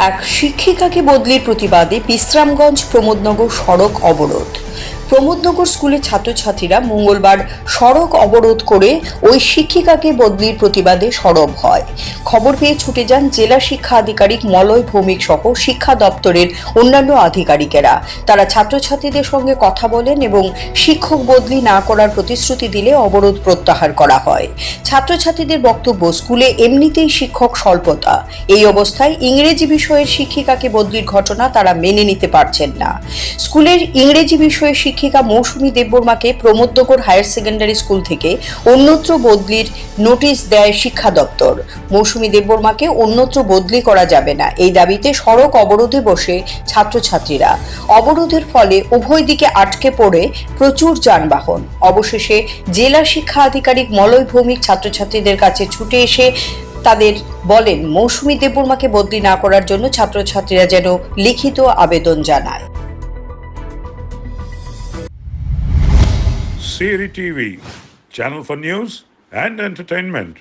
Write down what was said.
এক শিক্ষিকাকে বদলির প্রতিবাদে বিশ্রামগঞ্জ প্রমোদনগর সড়ক অবরোধ। প্রমোদনগর স্কুলের ছাত্রছাত্রীরা মঙ্গলবার সড়ক অবরোধ করে ওই শিক্ষিকাকে বদলির প্রতিবাদে সরব হয়। খবর পেয়ে ছুটে যান জেলা শিক্ষা আধিকারিক মলয় ভৌমিক সহ শিক্ষা দপ্তরের অন্যান্য আধিকারিকেরা। তারা ছাত্রছাত্রীদের সঙ্গে কথা বলেন এবং শিক্ষক বদলি না করার প্রতিশ্রুতি দিলে অবরোধ প্রত্যাহার করা হয়। ছাত্রছাত্রীদের বক্তব্য, স্কুলে এমনিতেই শিক্ষক স্বল্পতা, এই অবস্থায় ইংরেজি বিষয়ের শিক্ষিকাকে বদলির ঘটনা তারা মেনে নিতে পারছেন না। স্কুলের ইংরেজি বিষয়ের শিক্ষিকা মৌসুমী দেববর্মাকে প্রমোদনগর হায়ার সেকেন্ডারি স্কুল থেকে অন্যত্র বদলির নোটিশ দেয় শিক্ষা দপ্তর। মৌসুমী দেববর্মাকে অন্যত্র বদলি করা যাবে না, এই দাবিতে সড়ক অবরোধে বসে ছাত্রছাত্রীরা। অবরোধের ফলে উভয় দিকে আটকে পড়ে প্রচুর যানবাহন। অবশেষে জেলা শিক্ষা আধিকারিক মলয় ভৌমিক ছাত্রছাত্রীদের কাছে ছুটে এসে তাদের বলেন মৌসুমী দেববর্মাকে বদলি না করার জন্য ছাত্রছাত্রীরা যেন লিখিত আবেদন জানায়। CRI TV, channel for news and entertainment.